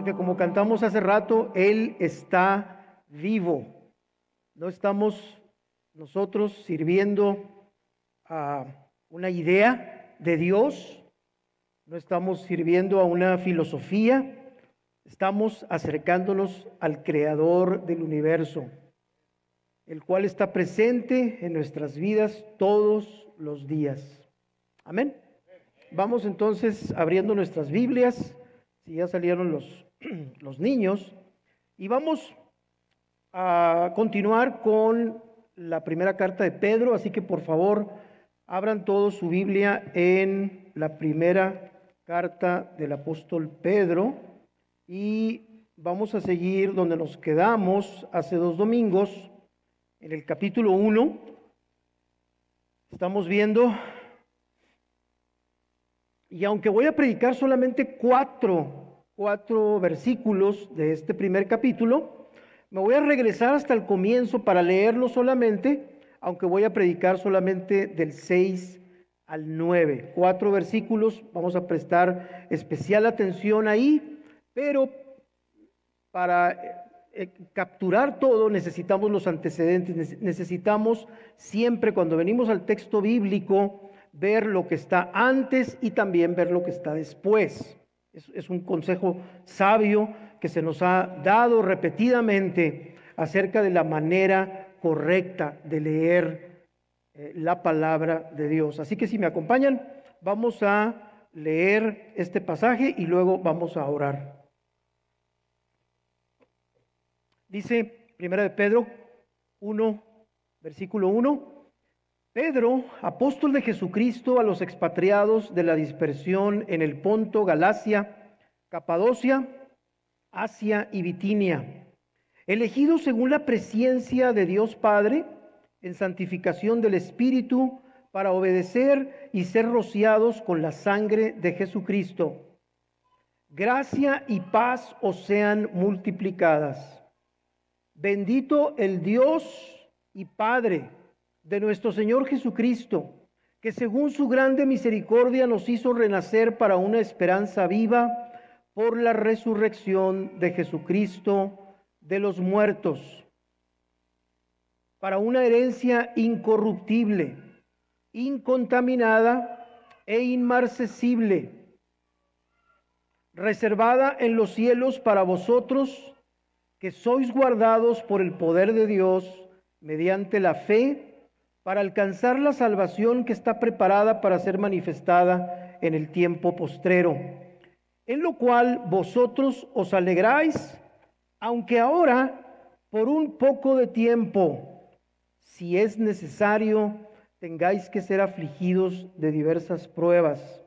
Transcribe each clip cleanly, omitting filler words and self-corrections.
porque como cantamos hace rato, Él está vivo. No estamos nosotros sirviendo a una idea de Dios, no estamos sirviendo a una filosofía, estamos acercándonos al Creador del universo, el cual está presente en nuestras vidas todos los días. Amén. Vamos entonces abriendo nuestras Biblias, si ya salieron los niños, y vamos a continuar con la primera carta de Pedro, así que por favor abran todos su Biblia en la primera carta del apóstol Pedro y vamos a seguir donde nos quedamos hace 2 domingos, en el capítulo 1. Estamos viendo, y aunque voy a predicar solamente cuatro versículos de este primer capítulo, me voy a regresar hasta el comienzo para leerlo solamente, aunque voy a predicar solamente del 6 al 9. 4 versículos, vamos a prestar especial atención ahí, pero para capturar todo necesitamos los antecedentes, necesitamos siempre cuando venimos al texto bíblico ver lo que está antes y también ver lo que está después. Es un consejo sabio que se nos ha dado repetidamente acerca de la manera correcta de leer la palabra de Dios. Así que si me acompañan, vamos a leer este pasaje y luego vamos a orar. Dice Primera de Pedro 1, versículo 1. Pedro, apóstol de Jesucristo a los expatriados de la dispersión en el Ponto, Galacia, Capadocia, Asia y Bitinia, elegidos según la presciencia de Dios Padre, en santificación del Espíritu, para obedecer y ser rociados con la sangre de Jesucristo. Gracia y paz os sean multiplicadas. Bendito el Dios y Padre de nuestro Señor Jesucristo, que según su grande misericordia nos hizo renacer para una esperanza viva por la resurrección de Jesucristo de los muertos, para una herencia incorruptible, incontaminada e inmarcesible, reservada en los cielos para vosotros, que sois guardados por el poder de Dios mediante la fe, para alcanzar la salvación que está preparada para ser manifestada en el tiempo postrero, en lo cual vosotros os alegráis, aunque ahora por un poco de tiempo, si es necesario, tengáis que ser afligidos de diversas pruebas,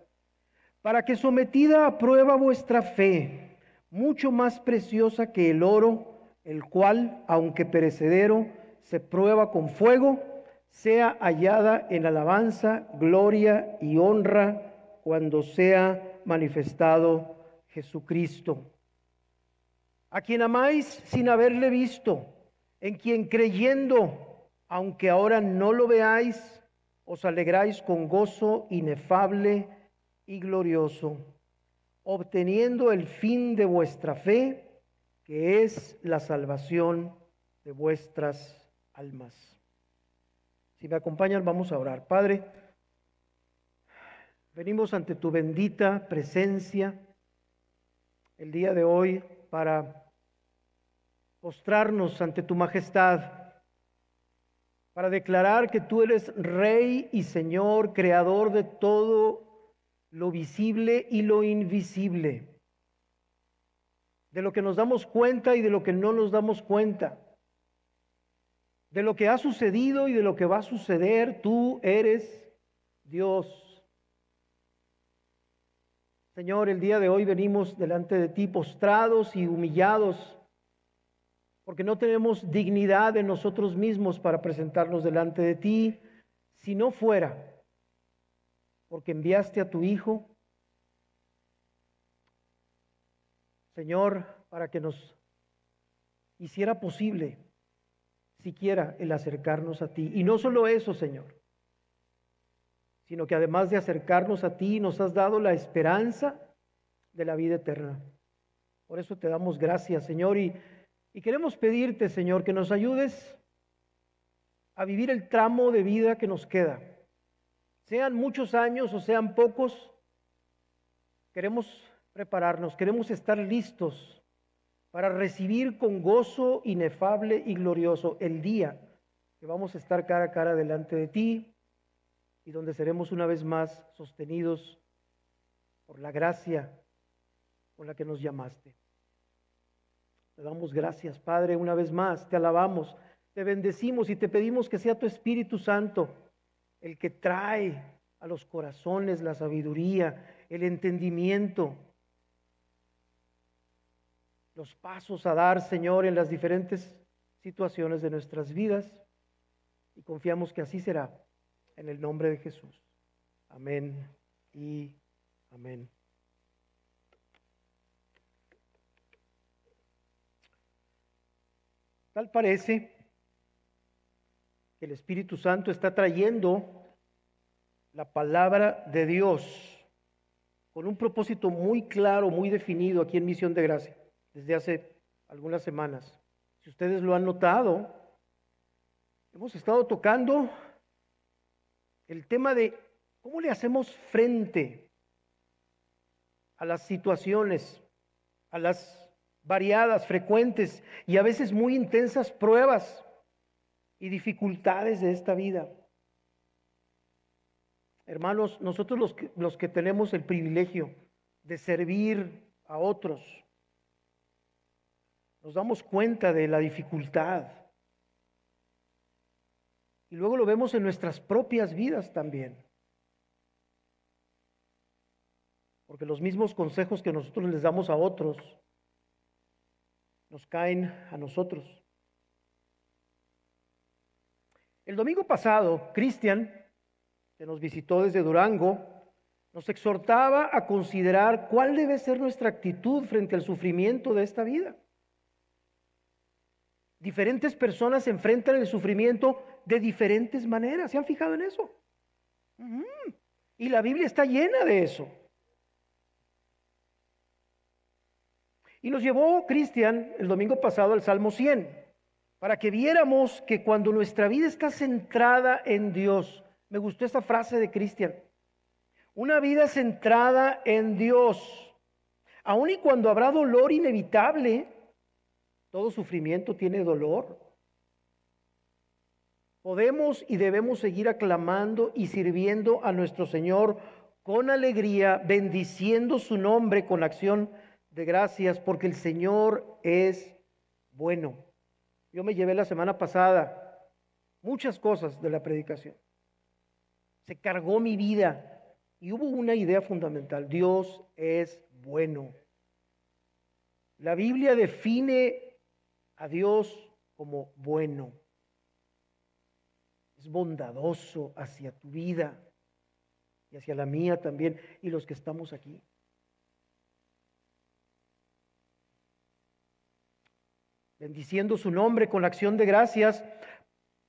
para que sometida a prueba vuestra fe, mucho más preciosa que el oro, el cual, aunque perecedero, se prueba con fuego, sea hallada en alabanza, gloria y honra cuando sea manifestado Jesucristo, a quien amáis sin haberle visto, en quien creyendo, aunque ahora no lo veáis, os alegráis con gozo inefable y glorioso, obteniendo el fin de vuestra fe, que es la salvación de vuestras almas. Si me acompañan, vamos a orar. Padre, venimos ante tu bendita presencia el día de hoy para postrarnos ante tu majestad, para declarar que tú eres Rey y Señor, Creador de todo lo visible y lo invisible, de lo que nos damos cuenta y de lo que no nos damos cuenta, de lo que ha sucedido y de lo que va a suceder. Tú eres Dios. Señor, el día de hoy venimos delante de ti postrados y humillados, porque no tenemos dignidad en nosotros mismos para presentarnos delante de ti, si no fuera porque enviaste a tu Hijo, Señor, para que nos hiciera posible siquiera el acercarnos a ti. Y no solo eso, Señor, sino que además de acercarnos a ti, nos has dado la esperanza de la vida eterna. Por eso te damos gracias, Señor, y queremos pedirte, Señor, que nos ayudes a vivir el tramo de vida que nos queda. Sean muchos años o sean pocos, queremos prepararnos, queremos estar listos para recibir con gozo inefable y glorioso el día que vamos a estar cara a cara delante de ti y donde seremos una vez más sostenidos por la gracia con la que nos llamaste. Te damos gracias, Padre, una vez más, te alabamos, te bendecimos y te pedimos que sea tu Espíritu Santo el que trae a los corazones la sabiduría, el entendimiento, los pasos a dar, Señor, en las diferentes situaciones de nuestras vidas, y confiamos que así será, en el nombre de Jesús. Amén y amén. Tal parece que el Espíritu Santo está trayendo la palabra de Dios con un propósito muy claro, muy definido aquí en Misión de Gracia, desde hace algunas semanas. Si ustedes lo han notado, hemos estado tocando el tema de cómo le hacemos frente a las situaciones, a las variadas, frecuentes y a veces muy intensas pruebas y dificultades de esta vida. Hermanos, nosotros los que tenemos el privilegio de servir a otros, nos damos cuenta de la dificultad. Y luego lo vemos en nuestras propias vidas también. Porque los mismos consejos que nosotros les damos a otros, nos caen a nosotros. El domingo pasado, Cristian, que nos visitó desde Durango, nos exhortaba a considerar cuál debe ser nuestra actitud frente al sufrimiento de esta vida. Diferentes personas se enfrentan el sufrimiento de diferentes maneras. ¿Se han fijado en eso? Y la Biblia está llena de eso. Y nos llevó Cristian el domingo pasado al Salmo 100, para que viéramos que cuando nuestra vida está centrada en Dios, me gustó esa frase de Cristian, una vida centrada en Dios, aun y cuando habrá dolor inevitable, todo sufrimiento tiene dolor. Podemos y debemos seguir aclamando y sirviendo a nuestro Señor con alegría, bendiciendo su nombre con acción de gracias, porque el Señor es bueno. Yo me llevé la semana pasada muchas cosas de la predicación. Se cargó mi vida y hubo una idea fundamental: Dios es bueno. La Biblia define a Dios como bueno. Es bondadoso hacia tu vida y hacia la mía también y los que estamos aquí. Bendiciendo su nombre con acción de gracias,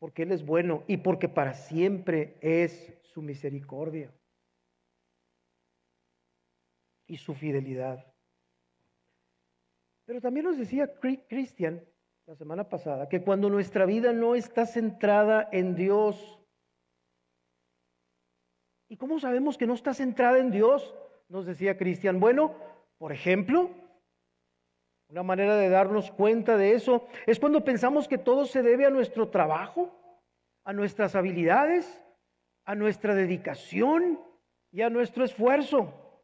porque Él es bueno y porque para siempre es su misericordia y su fidelidad. Pero también nos decía Cristian la semana pasada que cuando nuestra vida no está centrada en Dios, ¿y cómo sabemos que no está centrada en Dios? Nos decía Cristian. Bueno, por ejemplo, una manera de darnos cuenta de eso es cuando pensamos que todo se debe a nuestro trabajo, a nuestras habilidades, a nuestra dedicación y a nuestro esfuerzo.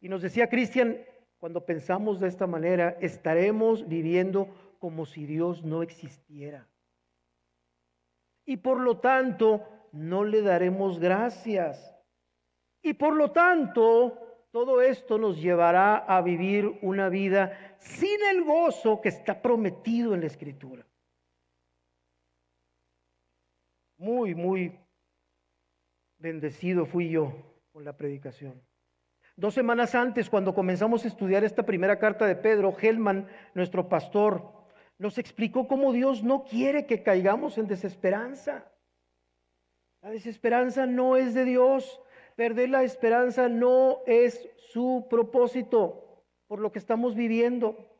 Y nos decía Cristian, cuando pensamos de esta manera, estaremos viviendo como si Dios no existiera. Y por lo tanto, no le daremos gracias. Y por lo tanto, todo esto nos llevará a vivir una vida sin el gozo que está prometido en la Escritura. Muy bendecido fui yo con la predicación. 2 semanas antes, cuando comenzamos a estudiar esta primera carta de Pedro, Hellman, nuestro pastor, nos explicó cómo Dios no quiere que caigamos en desesperanza. La desesperanza no es de Dios. Perder la esperanza no es su propósito. por lo que estamos viviendo.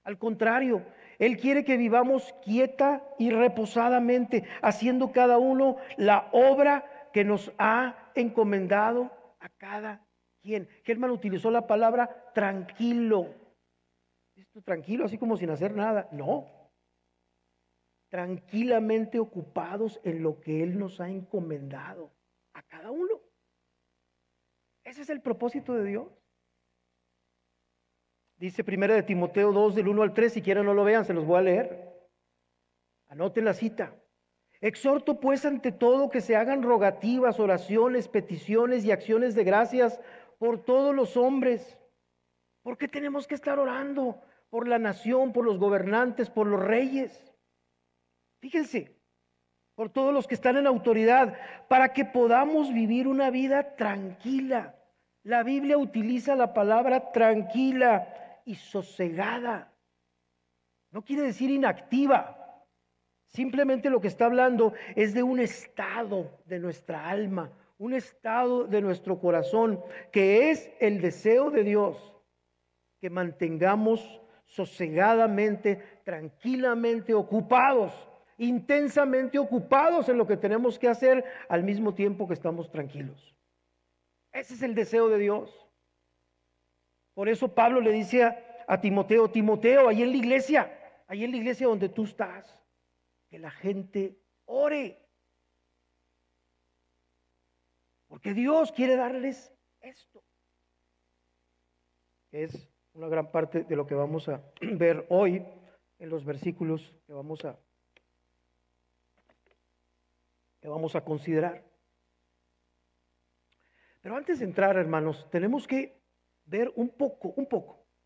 Al contrario, Él quiere que vivamos quieta y reposadamente, haciendo cada uno la obra que nos ha encomendado a cada quien. Germán utilizó la palabra tranquilo. Esto tranquilo, así como sin hacer nada. No. Tranquilamente ocupados en lo que Él nos ha encomendado a cada uno. Ese es el propósito de Dios. Dice 1 de Timoteo 2, del 1 al 3, si quieren no lo vean, se los voy a leer. Anoten la cita. Exhorto pues ante todo que se hagan rogativas, oraciones, peticiones y acciones de gracias por todos los hombres. ¿Por qué tenemos que estar orando? Por la nación, por los gobernantes, por los reyes. Fíjense, por todos los que están en autoridad, para que podamos vivir una vida tranquila. La Biblia utiliza la palabra tranquila y sosegada. No quiere decir inactiva. Simplemente lo que está hablando es de un estado de nuestra alma, un estado de nuestro corazón, que es el deseo de Dios, que mantengamos sosegadamente, tranquilamente ocupados, intensamente ocupados en lo que tenemos que hacer al mismo tiempo que estamos tranquilos. Ese es el deseo de Dios. Por eso Pablo le dice a Timoteo, Timoteo, ahí en la iglesia donde tú estás, que la gente ore. Porque Dios quiere darles esto. Es una gran parte de lo que vamos a ver hoy en los versículos que vamos a considerar. Pero antes de entrar, hermanos, tenemos que ver un poco,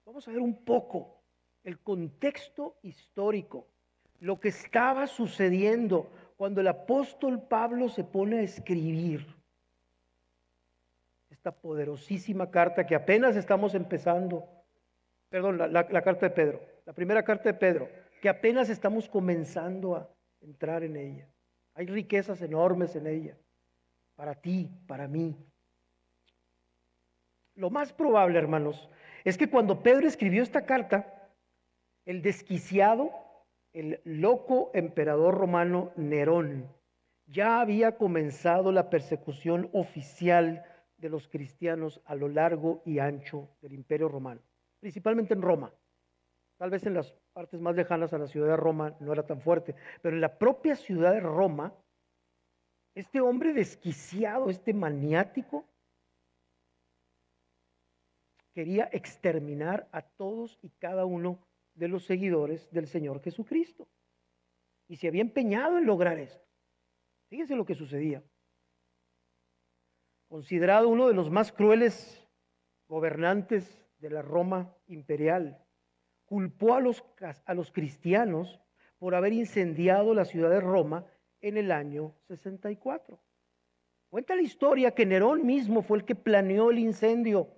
vamos a ver un poco el contexto histórico, lo que estaba sucediendo cuando el apóstol Pablo se pone a escribir esta poderosísima carta que apenas estamos empezando, perdón, la carta de Pedro, la primera carta de Pedro, que apenas estamos comenzando a entrar en ella. Hay riquezas enormes en ella, para ti, para mí. Lo más probable, hermanos, es que cuando Pedro escribió esta carta, el desquiciado, el loco emperador romano Nerón, ya había comenzado la persecución oficial de los cristianos a lo largo y ancho del Imperio Romano, principalmente en Roma. Tal vez en las partes más lejanas a la ciudad de Roma no era tan fuerte, pero en la propia ciudad de Roma, este hombre desquiciado, este maniático, quería exterminar a todos y cada uno de los seguidores del Señor Jesucristo. Y se había empeñado en lograr esto. Fíjense lo que sucedía. Considerado uno de los más crueles gobernantes de la Roma imperial, culpó a los cristianos por haber incendiado la ciudad de Roma en el año 64. Cuenta la historia que Nerón mismo fue el que planeó el incendio,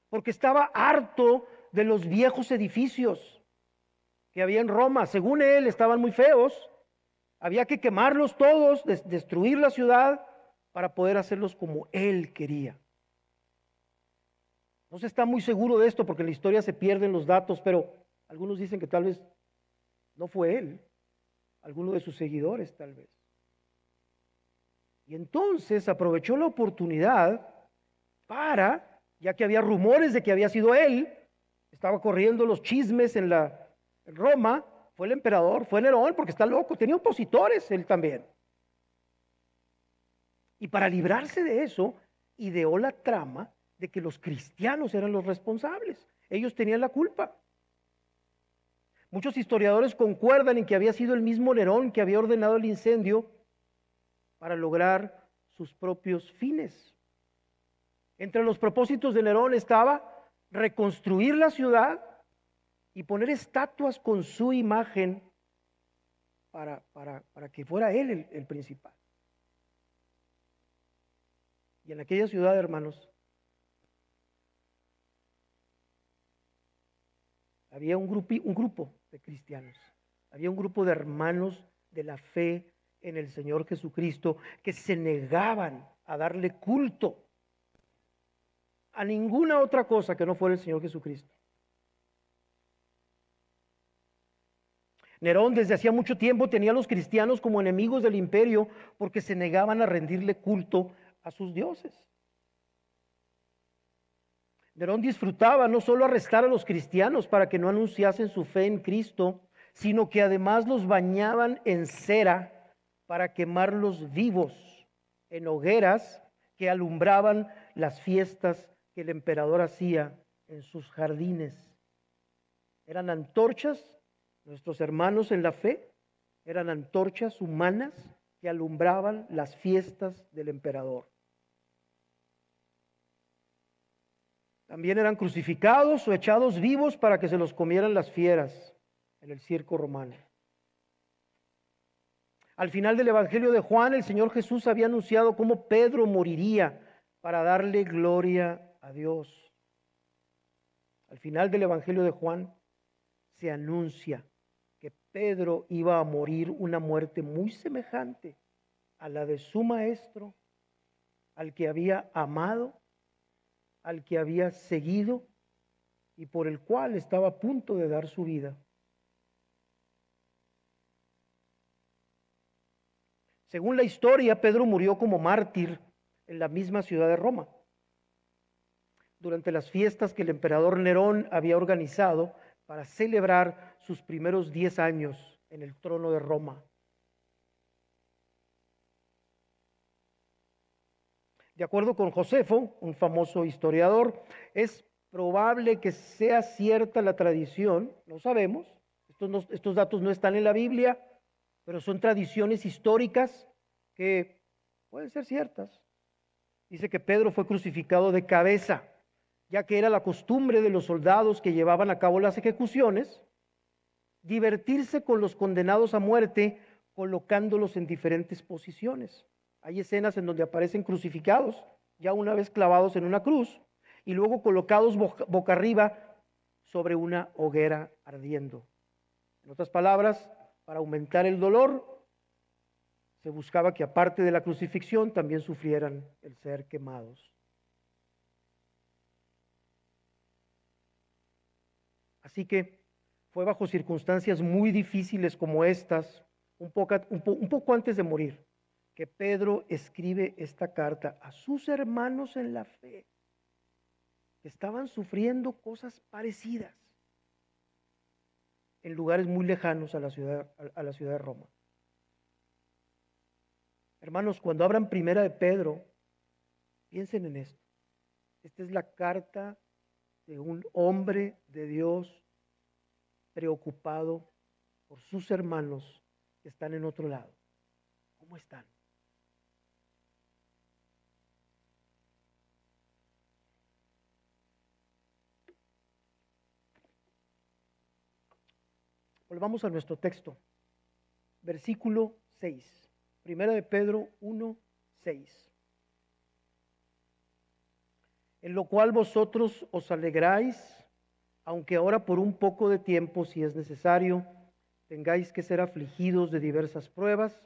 porque estaba harto de los viejos edificios que había en Roma. Según él, estaban muy feos, había que quemarlos todos, destruir la ciudad para poder hacerlos como él quería. No se está muy seguro de esto porque en la historia se pierden los datos, pero algunos dicen que tal vez no fue él, alguno de sus seguidores tal vez. Y entonces aprovechó la oportunidad para, ya que había rumores de que había sido él, estaba corriendo los chismes en Roma, fue el emperador, fue Nerón, porque está loco, tenía opositores él también. Y para librarse de eso, ideó la trama de que los cristianos eran los responsables, ellos tenían la culpa. Muchos historiadores concuerdan en que había sido el mismo Nerón que había ordenado el incendio para lograr sus propios fines. Entre los propósitos de Nerón estaba reconstruir la ciudad y poner estatuas con su imagen para que fuera él el principal. Y en aquella ciudad, hermanos, había un grupo de cristianos, había un grupo de hermanos de la fe en el Señor Jesucristo que se negaban a darle culto a ninguna otra cosa que no fuera el Señor Jesucristo. Nerón desde hacía mucho tiempo tenía a los cristianos como enemigos del imperio porque se negaban a rendirle culto a sus dioses. Nerón disfrutaba no solo arrestar a los cristianos para que no anunciasen su fe en Cristo, sino que además los bañaban en cera para quemarlos vivos en hogueras que alumbraban las fiestas que el emperador hacía en sus jardines. Eran antorchas, nuestros hermanos en la fe, eran antorchas humanas que alumbraban las fiestas del emperador. También eran crucificados o echados vivos para que se los comieran las fieras en el circo romano. Al final del Evangelio de Juan, el Señor Jesús había anunciado cómo Pedro moriría para darle gloria a Dios. Al final del Evangelio de Juan se anuncia que Pedro iba a morir una muerte muy semejante a la de su maestro, al que había amado, al que había seguido y por el cual estaba a punto de dar su vida. Según la historia, Pedro murió como mártir en la misma ciudad de Roma, durante las fiestas que el emperador Nerón había organizado para celebrar sus primeros 10 años en el trono de Roma. De acuerdo con Josefo, un famoso historiador, es probable que sea cierta la tradición, no sabemos, estos datos no están en la Biblia, pero son tradiciones históricas que pueden ser ciertas. Dice que Pedro fue crucificado de cabeza, ya que era la costumbre de los soldados que llevaban a cabo las ejecuciones, divertirse con los condenados a muerte colocándolos en diferentes posiciones. Hay escenas en donde aparecen crucificados, ya una vez clavados en una cruz, y luego colocados boca arriba sobre una hoguera ardiendo. En otras palabras, para aumentar el dolor, se buscaba que aparte de la crucifixión también sufrieran el ser quemados. Así que fue bajo circunstancias muy difíciles como estas, un poco antes de morir, que Pedro escribe esta carta a sus hermanos en la fe, que estaban sufriendo cosas parecidas en lugares muy lejanos a la ciudad de Roma. Hermanos, cuando abran Primera de Pedro, piensen en esto. Esta es la carta de un hombre de Dios preocupado por sus hermanos que están en otro lado. ¿Cómo están? Volvamos a nuestro texto. Versículo 6. Primera de Pedro 1, 6. En lo cual vosotros os alegráis, aunque ahora por un poco de tiempo, si es necesario, tengáis que ser afligidos de diversas pruebas,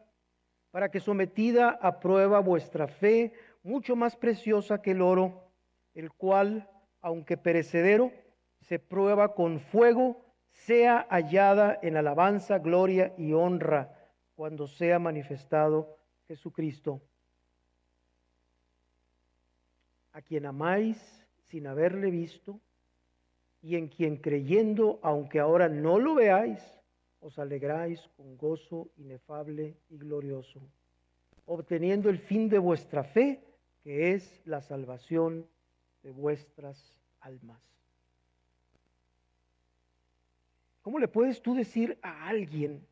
para que sometida a prueba vuestra fe, mucho más preciosa que el oro, el cual, aunque perecedero, se prueba con fuego, sea hallada en alabanza, gloria y honra cuando sea manifestado Jesucristo, a quien amáis sin haberle visto, y en quien creyendo, aunque ahora no lo veáis, os alegráis con gozo inefable y glorioso, obteniendo el fin de vuestra fe, que es la salvación de vuestras almas. ¿Cómo le puedes tú decir a alguien?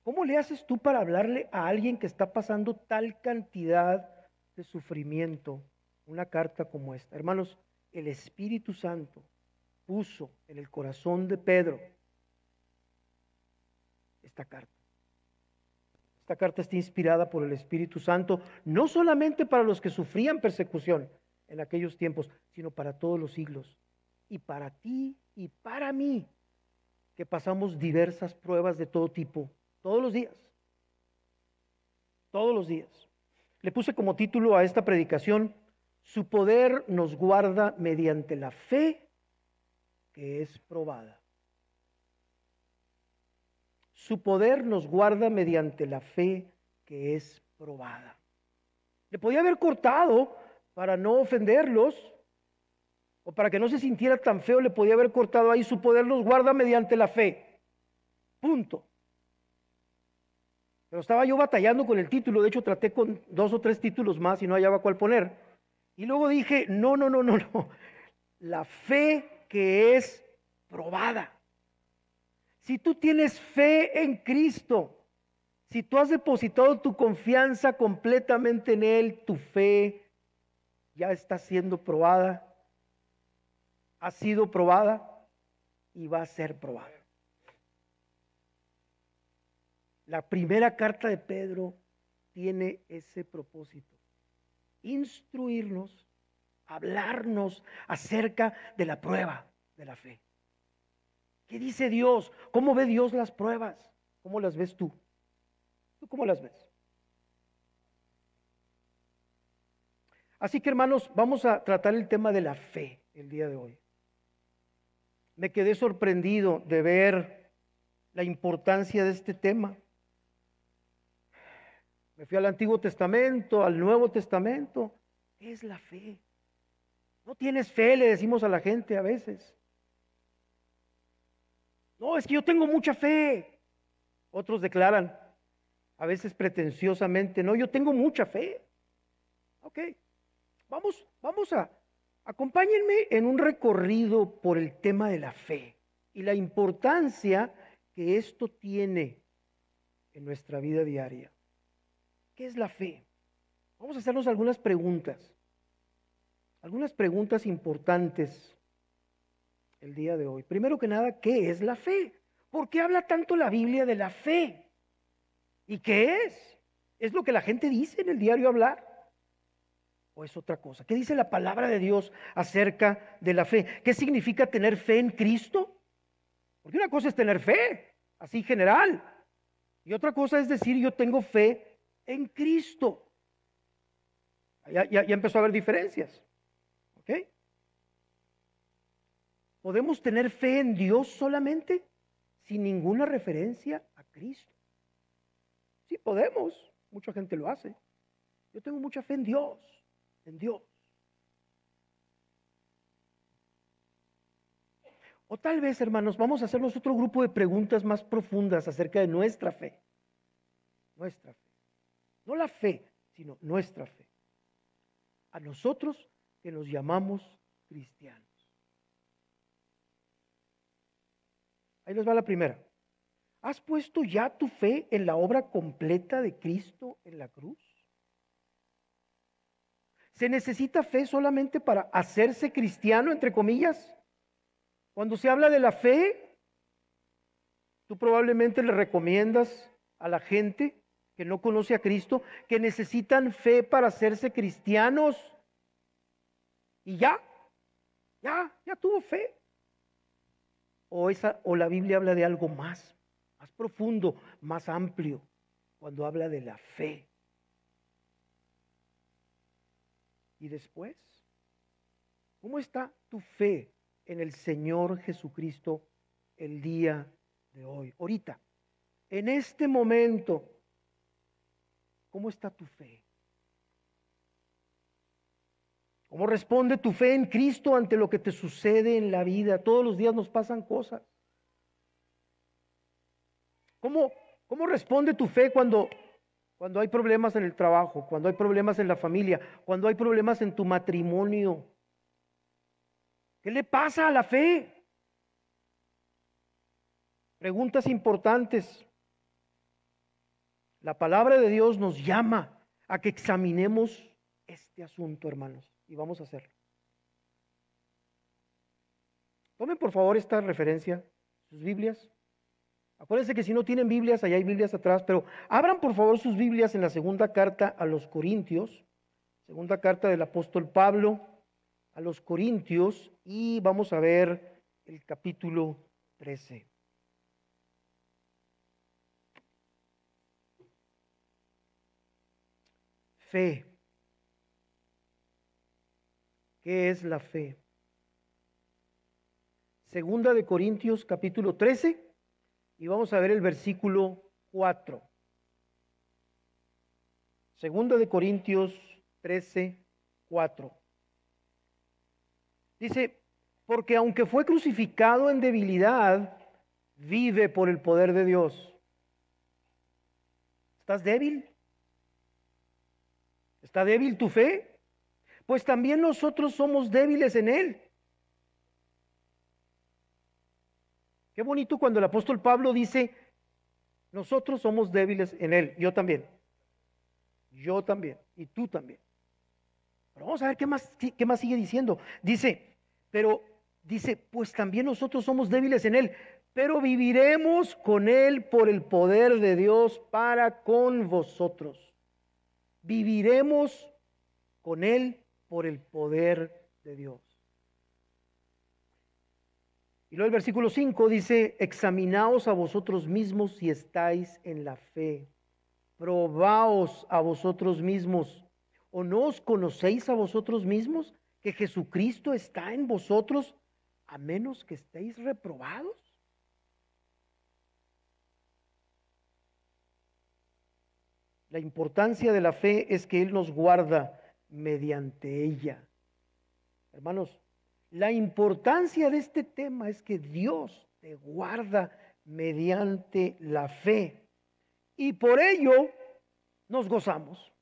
¿Cómo le haces tú para hablarle a alguien que está pasando tal cantidad de sufrimiento una carta como esta? Hermanos, el Espíritu Santo puso en el corazón de Pedro esta carta. Esta carta está inspirada por el Espíritu Santo, no solamente para los que sufrían persecución en aquellos tiempos, sino para todos los siglos. Y para ti y para mí, que pasamos diversas pruebas de todo tipo, todos los días. Todos los días. Le puse como título a esta predicación, Su poder nos guarda mediante la fe que es probada. Su poder nos guarda mediante la fe que es probada. Le podía haber cortado para no ofenderlos, o para que no se sintiera tan feo, le podía haber cortado ahí: su poder nos guarda mediante la fe. Punto. Pero estaba yo batallando con el título, de hecho traté con 2 o 3 títulos más y no hallaba cuál poner. Y luego dije, no, la fe que es probada. Si tú tienes fe en Cristo, si tú has depositado tu confianza completamente en Él, tu fe ya está siendo probada, ha sido probada y va a ser probada. La primera carta de Pedro tiene ese propósito: instruirnos, hablarnos acerca de la prueba de la fe. ¿Qué dice Dios? ¿Cómo ve Dios las pruebas? ¿Cómo las ves tú? ¿Tú cómo las ves? Así que, hermanos, vamos a tratar el tema de la fe el día de hoy. Me quedé sorprendido de ver la importancia de este tema. Me fui al Antiguo Testamento, al Nuevo Testamento. ¿Qué es la fe? No tienes fe, le decimos a la gente a veces. No, es que yo tengo mucha fe. Otros declaran, a veces pretenciosamente, no, yo tengo mucha fe. Ok, acompáñenme en un recorrido por el tema de la fe y la importancia que esto tiene en nuestra vida diaria. ¿Qué es la fe? Vamos a hacernos algunas preguntas importantes el día de hoy. Primero que nada, ¿qué es la fe? ¿Por qué habla tanto la Biblia de la fe? ¿Y qué es? ¿Es lo que la gente dice en el diario hablar? ¿O es otra cosa? ¿Qué dice la palabra de Dios acerca de la fe? ¿Qué significa tener fe en Cristo? Porque una cosa es tener fe, así general, y otra cosa es decir, yo tengo fe en Cristo. Ya empezó a haber diferencias. ¿Ok? ¿Podemos tener fe en Dios solamente sin ninguna referencia a Cristo? Sí, podemos. Mucha gente lo hace. Yo tengo mucha fe en Dios. En Dios. O tal vez, hermanos, vamos a hacernos otro grupo de preguntas más profundas acerca de nuestra fe. Nuestra fe. No la fe, sino nuestra fe. A nosotros que nos llamamos cristianos. Ahí les va la primera. ¿Has puesto ya tu fe en la obra completa de Cristo en la cruz? ¿Se necesita fe solamente para hacerse cristiano, entre comillas? Cuando se habla de la fe, tú probablemente le recomiendas a la gente que no conoce a Cristo que necesitan fe para hacerse cristianos. Y ya tuvo fe. O la Biblia habla de algo más profundo, más amplio, cuando habla de la fe. Y después, ¿cómo está tu fe en el Señor Jesucristo el día de hoy? Ahorita, en este momento, ¿cómo está tu fe? ¿Cómo responde tu fe en Cristo ante lo que te sucede en la vida? Todos los días nos pasan cosas. ¿Cómo responde tu fe cuando hay problemas en el trabajo, cuando hay problemas en la familia, cuando hay problemas en tu matrimonio? ¿Qué le pasa a la fe? Preguntas importantes. La palabra de Dios nos llama a que examinemos este asunto, hermanos, y vamos a hacerlo. Tomen por favor esta referencia, sus Biblias. Acuérdense que si no tienen Biblias, allá hay Biblias atrás, pero abran por favor sus Biblias en la segunda carta a los Corintios, segunda carta del apóstol Pablo a los Corintios, y vamos a ver el capítulo 13. Fe. ¿Qué es la fe? Segunda de Corintios capítulo 13 y vamos a ver el versículo 4. Segunda de Corintios 13, 4. Dice, porque aunque fue crucificado en debilidad, vive por el poder de Dios. ¿Estás débil? ¿Está débil tu fe? Pues también nosotros somos débiles en Él. Qué bonito cuando el apóstol Pablo dice, nosotros somos débiles en Él. Yo también. Yo también. Y tú también. Pero vamos a ver qué más sigue diciendo. Dice, pues también nosotros somos débiles en Él, pero viviremos con Él por el poder de Dios para con vosotros. Viviremos con Él por el poder de Dios. Y luego el versículo 5 dice, examinaos a vosotros mismos si estáis en la fe. Probaos a vosotros mismos. ¿O no os conocéis a vosotros mismos que Jesucristo está en vosotros, a menos que estéis reprobados? La importancia de la fe es que Él nos guarda mediante ella. Hermanos, la importancia de este tema es que Dios te guarda mediante la fe. Y por ello nos gozamos.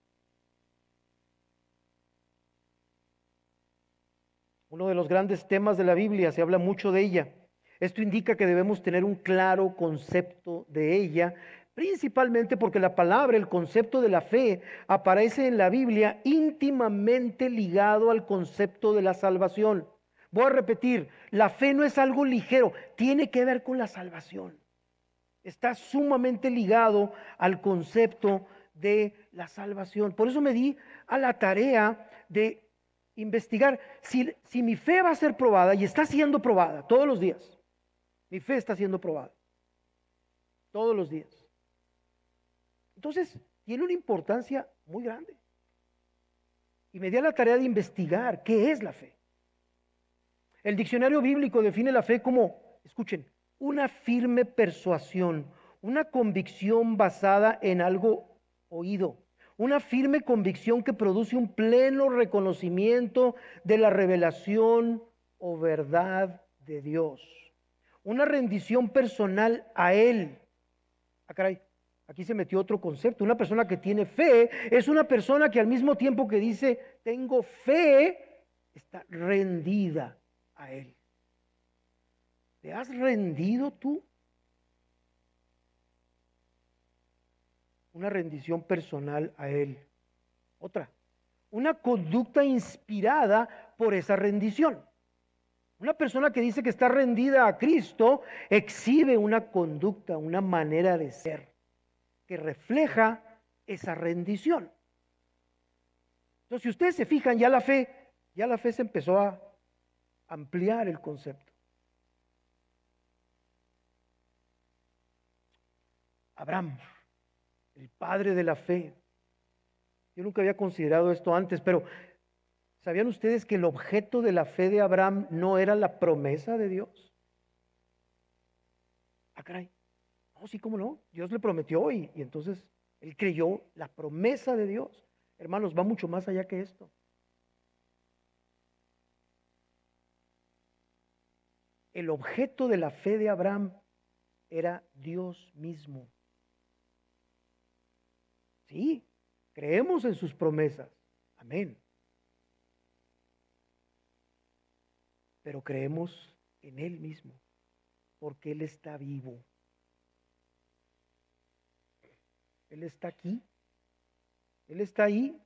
Uno de los grandes temas de la Biblia, se habla mucho de ella. Esto indica que debemos tener un claro concepto de ella, principalmente porque la palabra, el concepto de la fe, aparece en la Biblia íntimamente ligado al concepto de la salvación. Voy a repetir, la fe no es algo ligero, tiene que ver con la salvación. Está sumamente ligado al concepto de la salvación. Por eso me di a la tarea de investigar si mi fe va a ser probada, y está siendo probada todos los días. Mi fe está siendo probada todos los días. Entonces, tiene una importancia muy grande. Y me di a la tarea de investigar qué es la fe. El diccionario bíblico define la fe como, escuchen, una firme persuasión, una convicción basada en algo oído, una firme convicción que produce un pleno reconocimiento de la revelación o verdad de Dios, una rendición personal a Él. Ah, caray, aquí se metió otro concepto. Una persona que tiene fe es una persona que al mismo tiempo que dice tengo fe, está rendida a Él. ¿Te has rendido tú? Una rendición personal a Él. Otra, una conducta inspirada por esa rendición. Una persona que dice que está rendida a Cristo exhibe una conducta, una manera de ser que refleja esa rendición. Entonces, si ustedes se fijan, ya la fe se empezó a ampliar el concepto. Abraham, el padre de la fe. Yo nunca había considerado esto antes, pero ¿sabían ustedes que el objeto de la fe de Abraham no era la promesa de Dios? Ah, caray. No, sí, cómo no. Dios le prometió y entonces él creyó la promesa de Dios. Hermanos, va mucho más allá que esto. El objeto de la fe de Abraham era Dios mismo. Sí, creemos en sus promesas. Amén. Pero creemos en Él mismo, porque Él está vivo. Él está aquí. Él está ahí.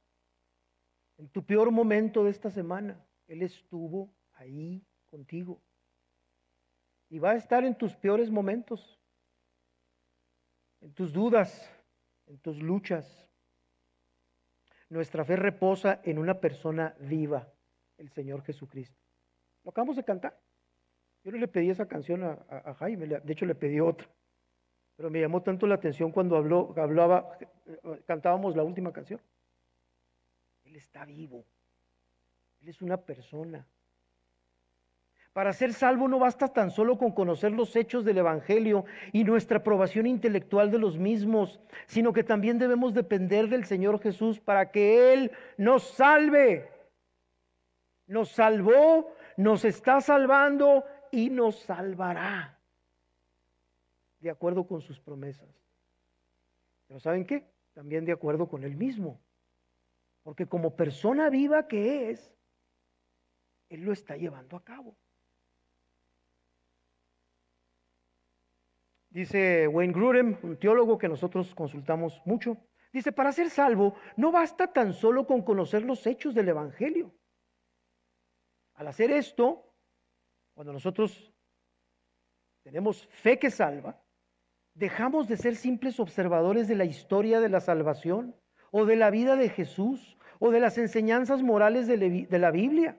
En tu peor momento de esta semana, Él estuvo ahí contigo. Y va a estar en tus peores momentos, en tus dudas, en tus luchas. Nuestra fe reposa en una persona viva, el Señor Jesucristo. Lo acabamos de cantar. Yo no le pedí esa canción a Jaime, de hecho le pedí otra. Pero me llamó tanto la atención cuando cantábamos la última canción. Él está vivo. Él es una persona. Para ser salvo no basta tan solo con conocer los hechos del Evangelio y nuestra aprobación intelectual de los mismos, sino que también debemos depender del Señor Jesús para que Él nos salve. Nos salvó, nos está salvando y nos salvará, de acuerdo con sus promesas. Pero ¿saben qué? También de acuerdo con Él mismo. Porque como persona viva que es, Él lo está llevando a cabo. Dice Wayne Grudem, un teólogo que nosotros consultamos mucho, dice, para ser salvo no basta tan solo con conocer los hechos del Evangelio. Al hacer esto, cuando nosotros tenemos fe que salva, dejamos de ser simples observadores de la historia de la salvación o de la vida de Jesús o de las enseñanzas morales de la Biblia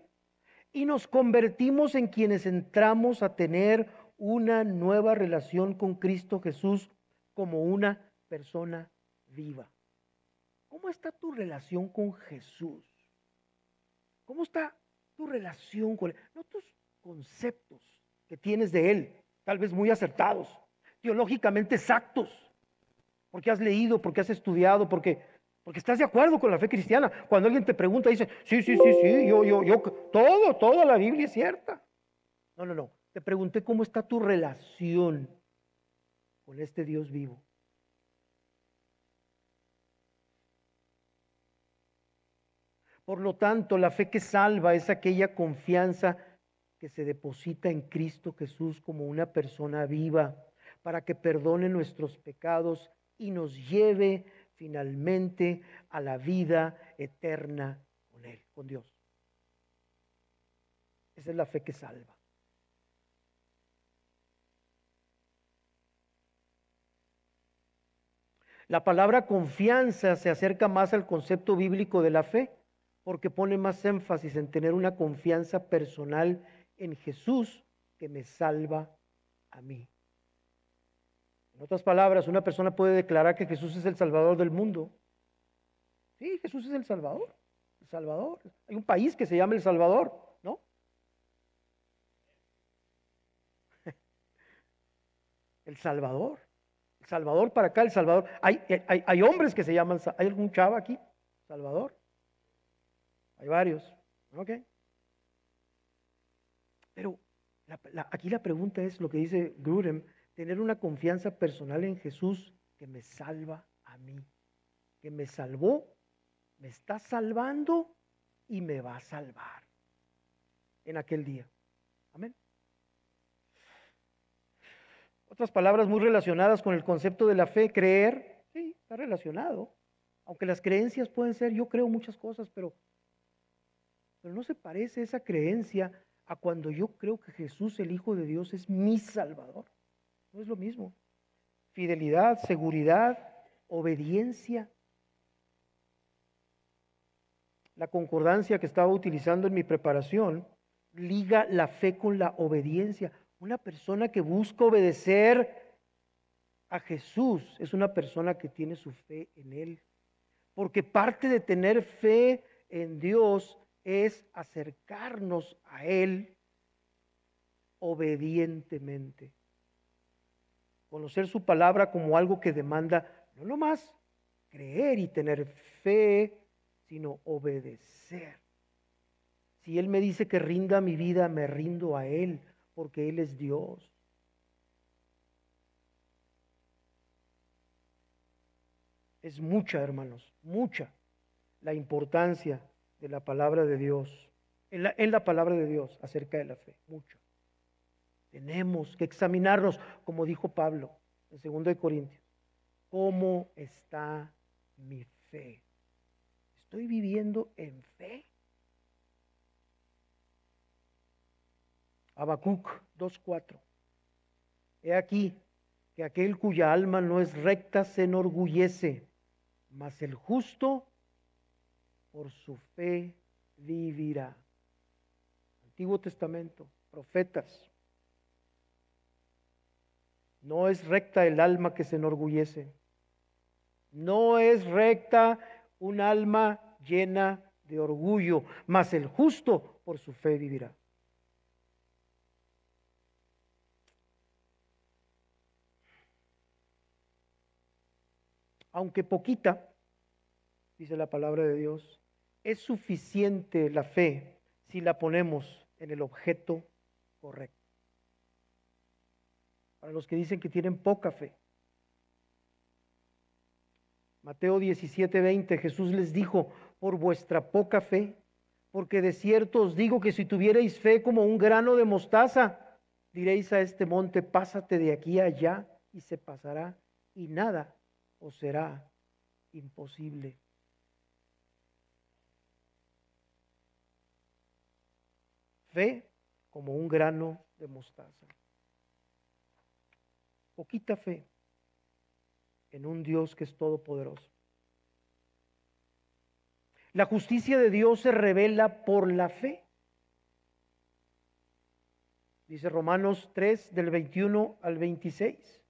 y nos convertimos en quienes entramos a tener una nueva relación con Cristo Jesús como una persona viva. ¿Cómo está tu relación con Jesús? ¿Cómo está tu relación con Él? No tus conceptos que tienes de Él, tal vez muy acertados, teológicamente exactos, porque has leído, porque has estudiado, porque estás de acuerdo con la fe cristiana. Cuando alguien te pregunta, dice, sí, toda la Biblia es cierta. No. Te pregunté cómo está tu relación con este Dios vivo. Por lo tanto, la fe que salva es aquella confianza que se deposita en Cristo Jesús como una persona viva para que perdone nuestros pecados y nos lleve finalmente a la vida eterna con Él, con Dios. Esa es la fe que salva. La palabra confianza se acerca más al concepto bíblico de la fe, porque pone más énfasis en tener una confianza personal en Jesús que me salva a mí. En otras palabras, una persona puede declarar que Jesús es el Salvador del mundo. Sí, Jesús es el Salvador. El Salvador. Hay un país que se llama El Salvador, ¿no? El Salvador. El Salvador para acá, El Salvador. Hay hombres que se llaman, ¿hay algún chava aquí? Salvador. Hay varios. ¿Ok? Pero aquí la pregunta es lo que dice Grudem, tener una confianza personal en Jesús que me salva a mí, que me salvó, me está salvando y me va a salvar en aquel día. Amén. Otras palabras muy relacionadas con el concepto de la fe, creer, sí, está relacionado. Aunque las creencias pueden ser, yo creo muchas cosas, pero no se parece esa creencia a cuando yo creo que Jesús, el Hijo de Dios, es mi Salvador. No es lo mismo. Fidelidad, seguridad, obediencia. La concordancia que estaba utilizando en mi preparación liga la fe con la obediencia. Una persona que busca obedecer a Jesús es una persona que tiene su fe en Él. Porque parte de tener fe en Dios es acercarnos a Él obedientemente. Conocer su palabra como algo que demanda no nomás creer y tener fe, sino obedecer. Si Él me dice que rinda mi vida, me rindo a Él, porque Él es Dios. Es mucha, hermanos, mucha la importancia de la palabra de Dios, en la palabra de Dios acerca de la fe, mucho. Tenemos que examinarnos, como dijo Pablo en 2 Corintios, ¿cómo está mi fe? ¿Estoy viviendo en fe? Habacuc 2:4. He aquí que aquel cuya alma no es recta se enorgullece, mas el justo por su fe vivirá. Antiguo Testamento, profetas. No es recta el alma que se enorgullece. No es recta un alma llena de orgullo, mas el justo por su fe vivirá. Aunque poquita, dice la palabra de Dios, es suficiente la fe si la ponemos en el objeto correcto. Para los que dicen que tienen poca fe. Mateo 17:20, Jesús les dijo, por vuestra poca fe, porque de cierto os digo que si tuvierais fe como un grano de mostaza, diréis a este monte, pásate de aquí a allá, y se pasará, y nada os será imposible. Fe como un grano de mostaza. Poquita fe en un Dios que es todopoderoso. La justicia de Dios se revela por la fe. Dice Romanos 3, del 21 al 26.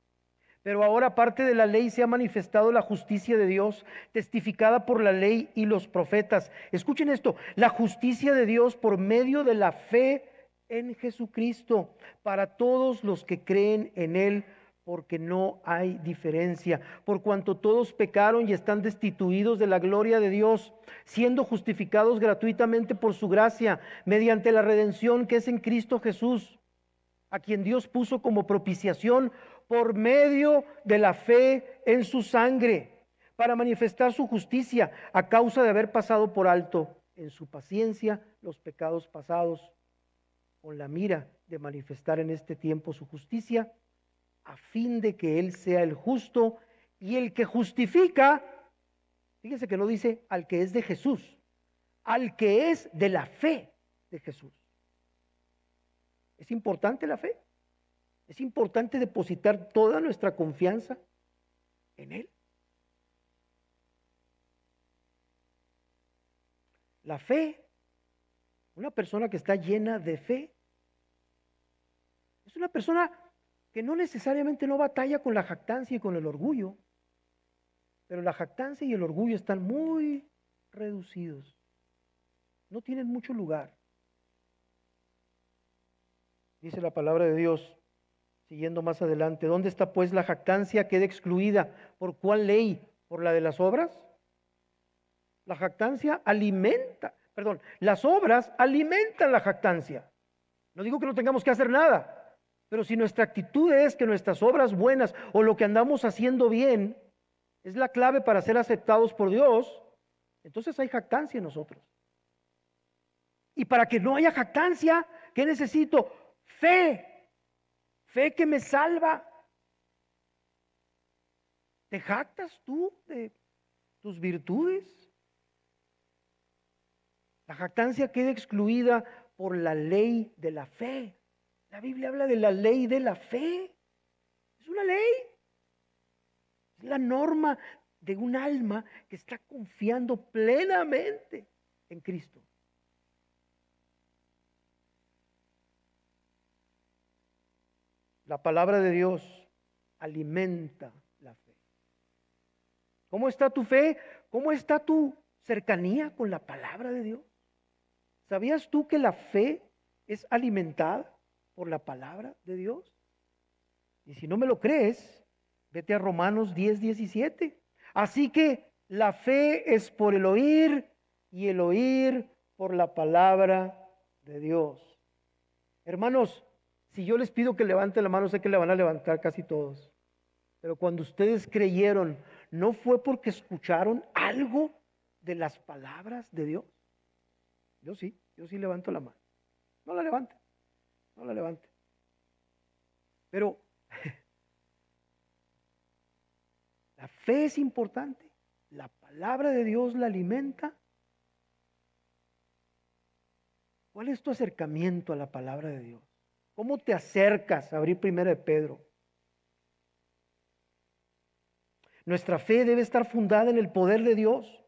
Pero ahora, aparte de la ley, se ha manifestado la justicia de Dios, testificada por la ley y los profetas. Escuchen esto, la justicia de Dios por medio de la fe en Jesucristo, para todos los que creen en Él, porque no hay diferencia, por cuanto todos pecaron y están destituidos de la gloria de Dios, siendo justificados gratuitamente por su gracia, mediante la redención que es en Cristo Jesús, a quien Dios puso como propiciación por medio de la fe en su sangre, para manifestar su justicia a causa de haber pasado por alto en su paciencia los pecados pasados, con la mira de manifestar en este tiempo su justicia, a fin de que Él sea el justo y el que justifica. Fíjense que no dice al que es de Jesús, al que es de la fe de Jesús. Es importante la fe. Es importante depositar toda nuestra confianza en Él. La fe, una persona que está llena de fe, es una persona que no necesariamente no batalla con la jactancia y con el orgullo, pero la jactancia y el orgullo están muy reducidos, no tienen mucho lugar. Dice la palabra de Dios, siguiendo más adelante, ¿dónde está pues la jactancia? Queda excluida. ¿Por cuál ley? ¿Por la de las obras? La jactancia las obras alimentan la jactancia. No digo que no tengamos que hacer nada, pero si nuestra actitud es que nuestras obras buenas o lo que andamos haciendo bien es la clave para ser aceptados por Dios, entonces hay jactancia en nosotros. Y para que no haya jactancia, ¿qué necesito? Fe. Fe que me salva. ¿Te jactas tú de tus virtudes? La jactancia queda excluida por la ley de la fe. La Biblia habla de la ley de la fe. Es una ley. Es la norma de un alma que está confiando plenamente en Cristo. La palabra de Dios alimenta la fe. ¿Cómo está tu fe? ¿Cómo está tu cercanía con la palabra de Dios? ¿Sabías tú que la fe es alimentada por la palabra de Dios? Y si no me lo crees, vete a Romanos 10:17. Así que la fe es por el oír y el oír por la palabra de Dios. Hermanos, si yo les pido que levanten la mano, sé que la van a levantar casi todos. Pero cuando ustedes creyeron, ¿no fue porque escucharon algo de las palabras de Dios? Yo sí levanto la mano. No la levanten, no la levanten. Pero la fe es importante. La palabra de Dios la alimenta. ¿Cuál es tu acercamiento a la palabra de Dios? ¿Cómo te acercas a abrir 1 de Pedro? Nuestra fe debe estar fundada en el poder de Dios.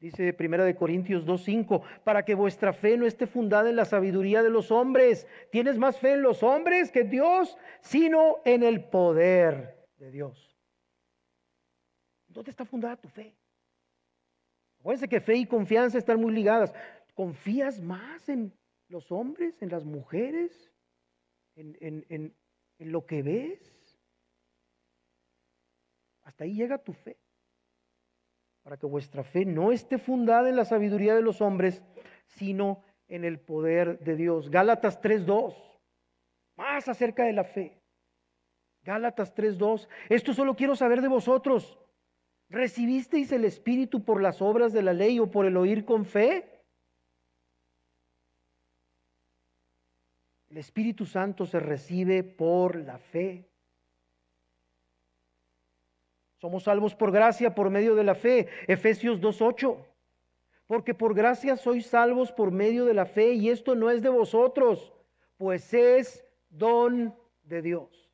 Dice 1 de Corintios 2:5, para que vuestra fe no esté fundada en la sabiduría de los hombres. ¿Tienes más fe en los hombres que en Dios? Sino en el poder de Dios. ¿Dónde está fundada tu fe? Acuérdense que fe y confianza están muy ligadas. ¿Confías más en los hombres, en las mujeres, en lo que ves? Hasta ahí llega tu fe. Para que vuestra fe no esté fundada en la sabiduría de los hombres, sino en el poder de Dios. Gálatas 3:2, más acerca de la fe. Gálatas 3:2, esto solo quiero saber de vosotros. ¿Recibisteis el Espíritu por las obras de la ley o por el oír con fe? El Espíritu Santo se recibe por la fe. Somos salvos por gracia, por medio de la fe. Efesios 2:8. Porque por gracia sois salvos por medio de la fe, y esto no es de vosotros, pues es don de Dios.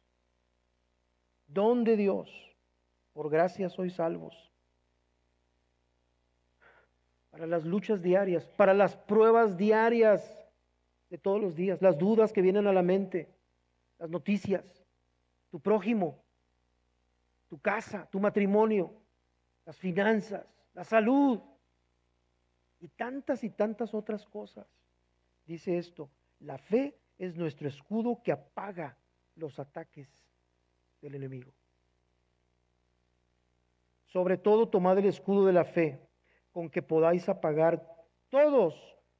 Don de Dios. Por gracia sois salvos. Para las luchas diarias, para las pruebas diarias de todos los días, las dudas que vienen a la mente, las noticias, tu prójimo, tu casa, tu matrimonio, las finanzas, la salud y tantas otras cosas. Dice esto, la fe es nuestro escudo que apaga los ataques del enemigo. Sobre todo tomad el escudo de la fe, con que podáis apagar todos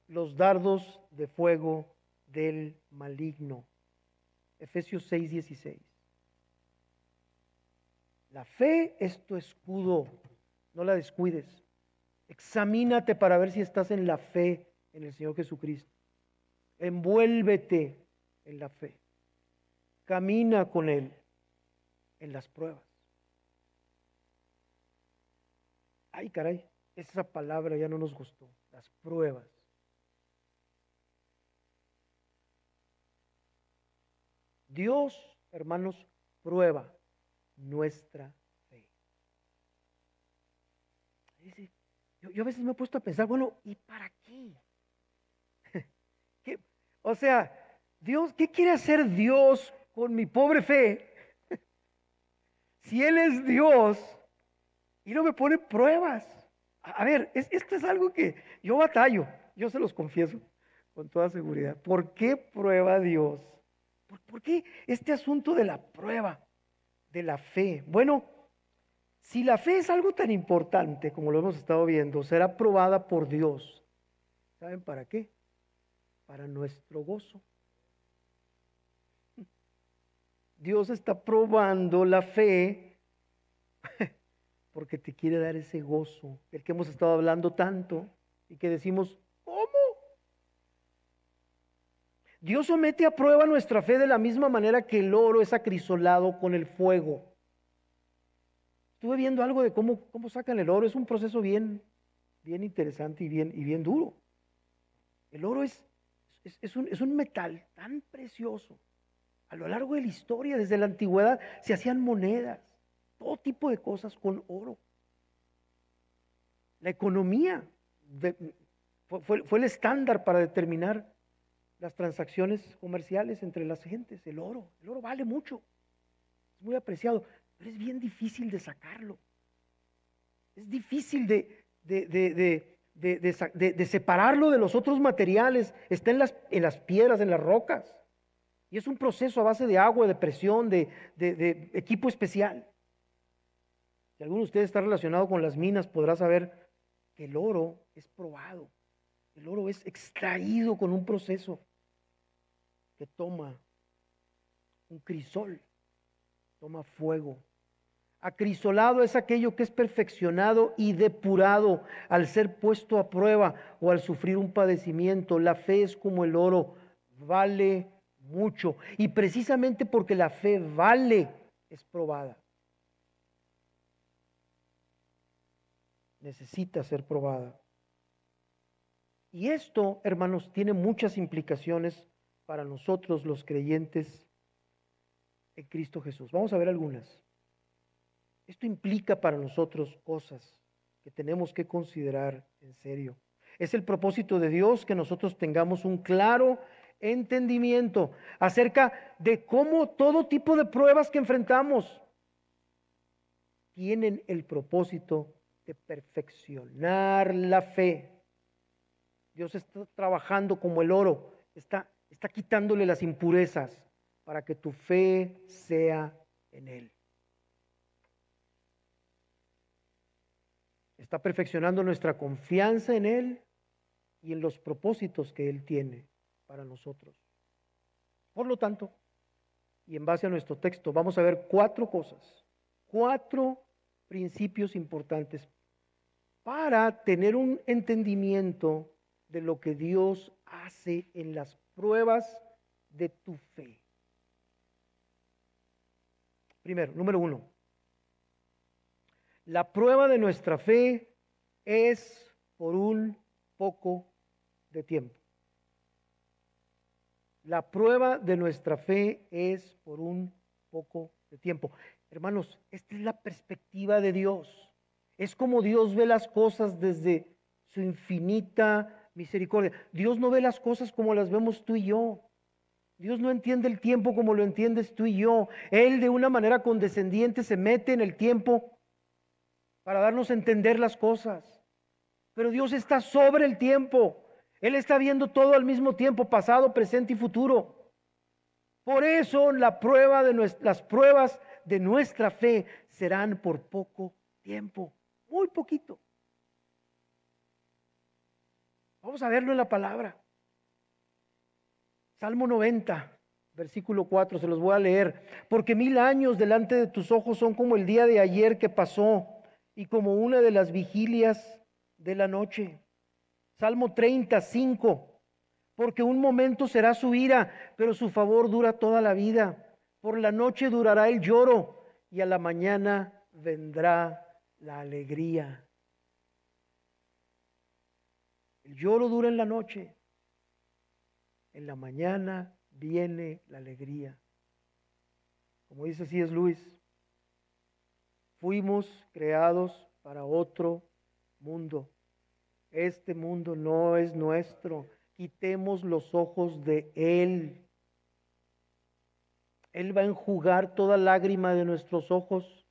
los dardos de fuego del maligno. Efesios 6:16. La fe es tu escudo, no la descuides. Examínate para ver si estás en la fe en el Señor Jesucristo. Envuélvete en la fe. Camina con Él en las pruebas. Ay, caray, esa palabra ya no nos gustó. Las pruebas. Dios, hermanos, prueba nuestra fe. Dice, yo a veces me he puesto a pensar, bueno, ¿y para qué? O sea, Dios, ¿qué quiere hacer Dios con mi pobre fe? Si Él es Dios y no me pone pruebas. A ver, esto es algo que yo batallo, yo se los confieso con toda seguridad. ¿Por qué prueba Dios? ¿Por qué este asunto de la prueba de la fe? Bueno, si la fe es algo tan importante como lo hemos estado viendo, será probada por Dios. ¿Saben para qué? Para nuestro gozo. Dios está probando la fe porque te quiere dar ese gozo del que hemos estado hablando tanto y que decimos, ¿cómo? Dios somete a prueba nuestra fe de la misma manera que el oro es acrisolado con el fuego. Estuve viendo algo de cómo sacan el oro. Es un proceso bien interesante y bien duro. El oro es un metal tan precioso. A lo largo de la historia, desde la antigüedad, se hacían monedas, todo tipo de cosas con oro. La economía fue el estándar para determinar las transacciones comerciales entre las gentes. El oro vale mucho, es muy apreciado, pero es bien difícil de sacarlo. Es difícil de separarlo de los otros materiales. Está en las piedras, en las rocas. Y es un proceso a base de agua, de presión, de equipo especial. Si alguno de ustedes está relacionado con las minas, podrá saber que el oro es probado. El oro es extraído con un proceso que toma un crisol, toma fuego. Acrisolado es aquello que es perfeccionado y depurado al ser puesto a prueba o al sufrir un padecimiento. La fe es como el oro, vale mucho. Y precisamente porque la fe vale, es probada. Necesita ser probada. Y esto, hermanos, tiene muchas implicaciones para nosotros los creyentes en Cristo Jesús. Vamos a ver algunas. Esto implica para nosotros cosas que tenemos que considerar en serio. Es el propósito de Dios que nosotros tengamos un claro entendimiento acerca de cómo todo tipo de pruebas que enfrentamos tienen el propósito de perfeccionar la fe. Dios está trabajando como el oro, está quitándole las impurezas para que tu fe sea en Él. Está perfeccionando nuestra confianza en Él y en los propósitos que Él tiene para nosotros. Por lo tanto, y en base a nuestro texto, vamos a ver 4 cosas, 4 principios importantes para tener un entendimiento de lo que Dios hace en las pruebas de tu fe. Primero, número 1. La prueba de nuestra fe es por un poco de tiempo. La prueba de nuestra fe es por un poco de tiempo. Hermanos, esta es la perspectiva de Dios. Es como Dios ve las cosas desde su infinita misericordia. Dios no ve las cosas como las vemos tú y yo. Dios no entiende el tiempo como lo entiendes tú y yo. Él de una manera condescendiente se mete en el tiempo para darnos a entender las cosas. Pero Dios está sobre el tiempo. Él está viendo todo al mismo tiempo, pasado, presente y futuro. Por eso las pruebas de nuestra fe serán por poco tiempo, muy poquito. Vamos a verlo en la palabra. Salmo 90, versículo 4, se los voy a leer. Porque 1000 años delante de tus ojos son como el día de ayer que pasó y como una de las vigilias de la noche. Salmo 35, porque un momento será su ira, pero su favor dura toda la vida. Por la noche durará el lloro y a la mañana vendrá la alegría. El lloro dura en la noche, en la mañana viene la alegría. Como dice C.S. Lewis, fuimos creados para otro mundo. Este mundo no es nuestro. Quitemos los ojos de Él. Él va a enjugar toda lágrima de nuestros ojos.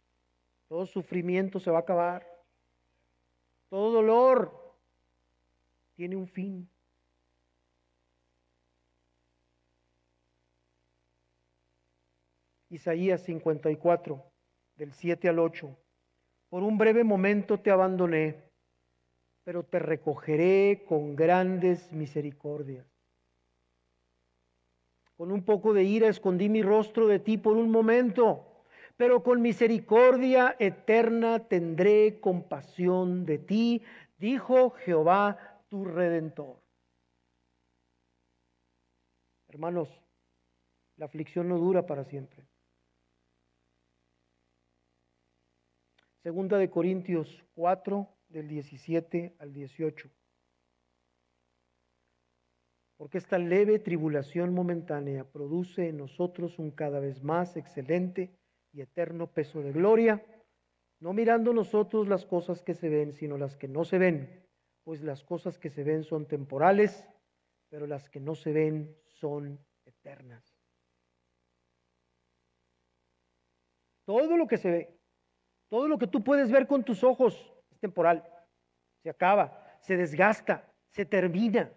Todo sufrimiento se va a acabar. Todo dolor tiene un fin. Isaías 54, del 7 al 8. Por un breve momento te abandoné, pero te recogeré con grandes misericordias. Con un poco de ira escondí mi rostro de ti por un momento, pero con misericordia eterna tendré compasión de ti, dijo Jehová tu Redentor. Hermanos, la aflicción no dura para siempre. Segunda de Corintios 4, del 17 al 18. Porque esta leve tribulación momentánea produce en nosotros un cada vez más excelente y eterno peso de gloria, no mirando nosotros las cosas que se ven, sino las que no se ven, pues las cosas que se ven son temporales, pero las que no se ven son eternas. Todo lo que se ve, todo lo que tú puedes ver con tus ojos es temporal, se acaba, se desgasta, se termina.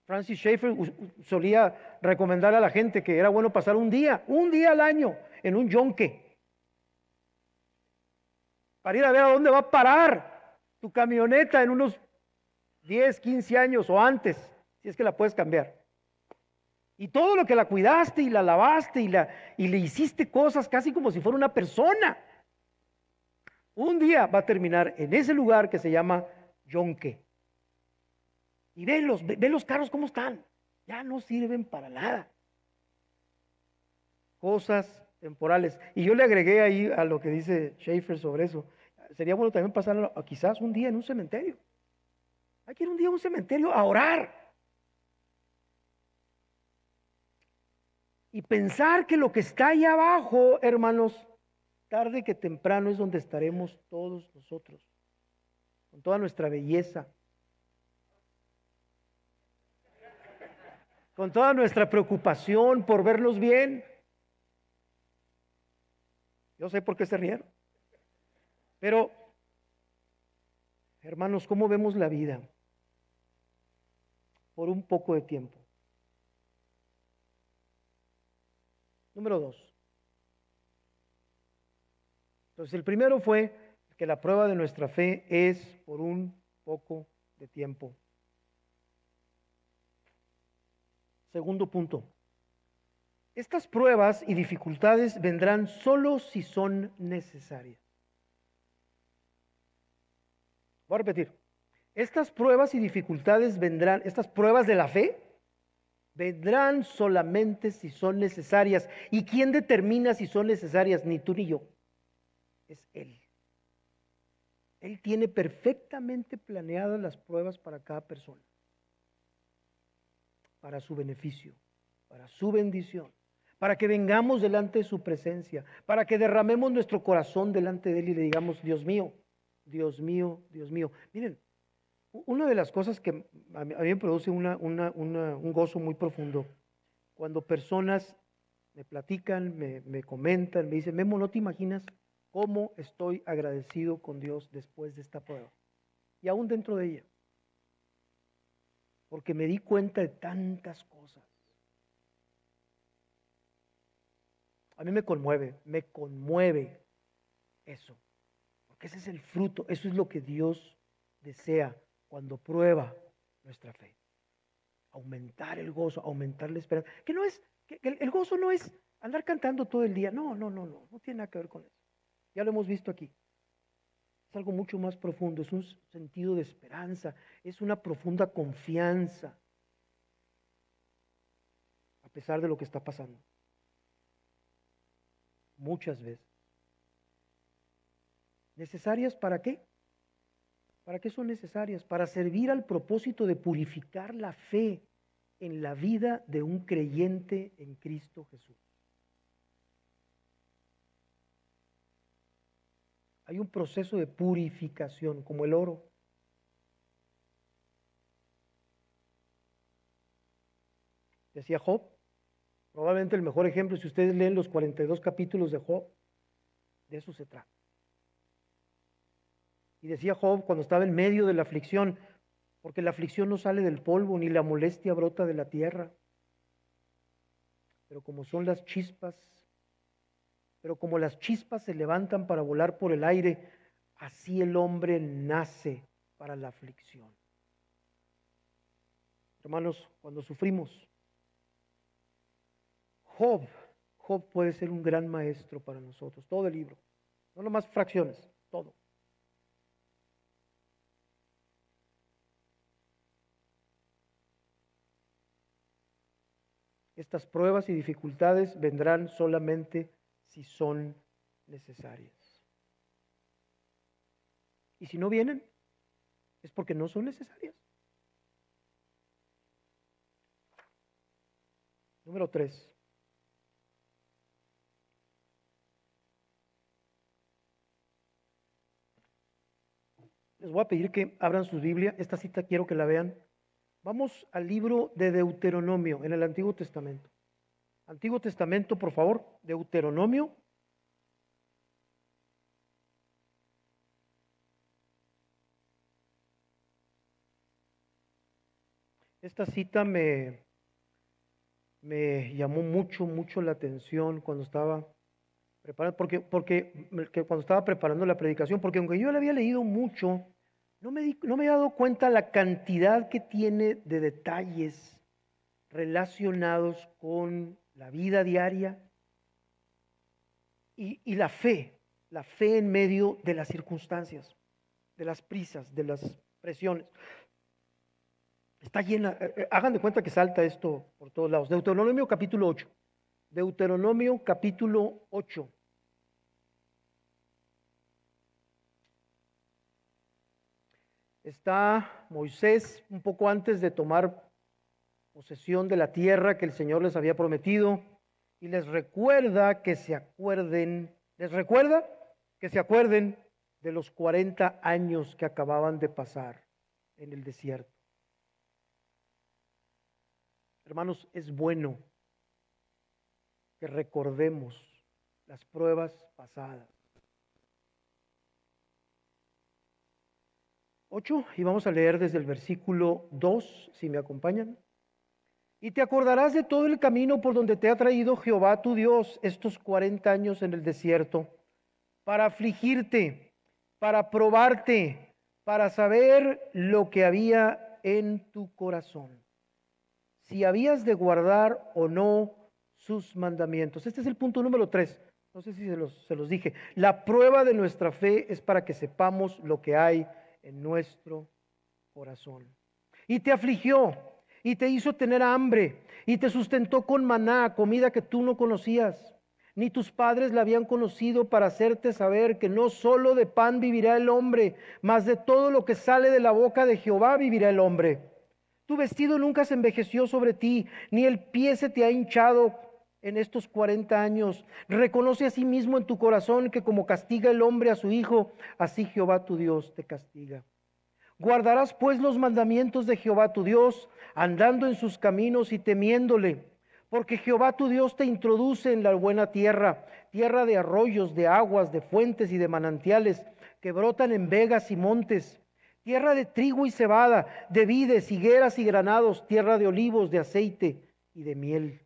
Francis Schaeffer solía recomendar a la gente que era bueno pasar un día al año en un yonque, para ir a ver a dónde va a parar tu camioneta en unos 10, 15 años o antes, si es que la puedes cambiar. Y todo lo que la cuidaste y la lavaste y le hiciste cosas casi como si fuera una persona, un día va a terminar en ese lugar que se llama yonque. Y ve los carros cómo están, ya no sirven para nada. Cosas temporales. Y yo le agregué ahí a lo que dice Schaeffer sobre eso. Sería bueno también pasar quizás un día en un cementerio. Hay que ir un día a un cementerio a orar. Y pensar que lo que está ahí abajo, hermanos, tarde que temprano es donde estaremos todos nosotros, con toda nuestra belleza, con toda nuestra preocupación por verlos bien. Yo sé por qué se rieron, pero Hermanos, ¿cómo vemos la vida? Por un poco de tiempo. Número 2. Entonces, el primero fue que la prueba de nuestra fe es por un poco de tiempo. Segundo punto. Estas pruebas y dificultades vendrán solo si son necesarias. Voy a repetir. Estas pruebas y dificultades vendrán, estas pruebas de la fe, vendrán solamente si son necesarias. ¿Y quién determina si son necesarias? Ni tú ni yo. Es Él. Él tiene perfectamente planeadas las pruebas para cada persona, para su beneficio, para su bendición, para que vengamos delante de su presencia, para que derramemos nuestro corazón delante de Él y le digamos, Dios mío, Dios mío, Dios mío. Miren, una de las cosas que a mí me produce un gozo muy profundo, cuando personas me platican, me comentan, me dicen, Memo, ¿no te imaginas cómo estoy agradecido con Dios después de esta prueba? Y aún dentro de ella. Porque me di cuenta de tantas cosas. A mí me conmueve eso. Porque ese es el fruto, eso es lo que Dios desea cuando prueba nuestra fe. Aumentar el gozo, aumentar la esperanza. Que no es, que el gozo no es andar cantando todo el día. No tiene nada que ver con eso. Ya lo hemos visto aquí. Es algo mucho más profundo, es un sentido de esperanza, es una profunda confianza, a pesar de lo que está pasando. Muchas veces. ¿Necesarias para qué? ¿Para qué son necesarias? Para servir al propósito de purificar la fe en la vida de un creyente en Cristo Jesús. Hay un proceso de purificación, como el oro. Decía Job, probablemente el mejor ejemplo, si ustedes leen los 42 capítulos de Job, de eso se trata. Y decía Job cuando estaba en medio de la aflicción, porque la aflicción no sale del polvo, ni la molestia brota de la tierra. Pero como son las chispas, pero como las chispas se levantan para volar por el aire, así el hombre nace para la aflicción. Hermanos, cuando sufrimos, Job puede ser un gran maestro para nosotros, todo el libro, no nomás fracciones, todo. Estas pruebas y dificultades vendrán solamente si son necesarias. Y si no vienen, es porque no son necesarias. Número 3. Les voy a pedir que abran su Biblia. Esta cita quiero que la vean. Vamos al libro de Deuteronomio en el Antiguo Testamento. Antiguo Testamento, por favor, Deuteronomio. Esta cita me llamó mucho la atención cuando estaba preparando, porque cuando estaba preparando la predicación, porque aunque yo la había leído mucho, no me he dado cuenta la cantidad que tiene de detalles relacionados con la vida diaria y la fe en medio de las circunstancias, de las prisas, de las presiones. Está llena, hagan de cuenta que salta esto por todos lados. Deuteronomio capítulo 8. Deuteronomio capítulo 8. Está Moisés un poco antes de tomar posesión de la tierra que el Señor les había prometido y les recuerda que se acuerden, de los 40 años que acababan de pasar en el desierto. Hermanos, es bueno que recordemos las pruebas pasadas. 8 y vamos a leer desde el versículo 2, si me acompañan. Y te acordarás de todo el camino por donde te ha traído Jehová tu Dios estos 40 años en el desierto, para afligirte, para probarte, para saber lo que había en tu corazón, si habías de guardar o no sus mandamientos. Este es el punto número 3. No sé si se los dije. La prueba de nuestra fe es para que sepamos lo que hay en nuestro corazón. Y te afligió, y te hizo tener hambre, y te sustentó con maná, comida que tú no conocías, ni tus padres la habían conocido, para hacerte saber que no solo de pan vivirá el hombre, mas de todo lo que sale de la boca de Jehová vivirá el hombre. Tu vestido nunca se envejeció sobre ti, ni el pie se te ha hinchado en estos 40 años. Reconoce a sí mismo en tu corazón que como castiga el hombre a su hijo, así Jehová tu Dios te castiga. Guardarás pues los mandamientos de Jehová tu Dios, andando en sus caminos y temiéndole, porque Jehová tu Dios te introduce en la buena tierra, tierra de arroyos, de aguas, de fuentes y de manantiales, que brotan en vegas y montes, tierra de trigo y cebada, de vides, higueras y granados, tierra de olivos, de aceite y de miel,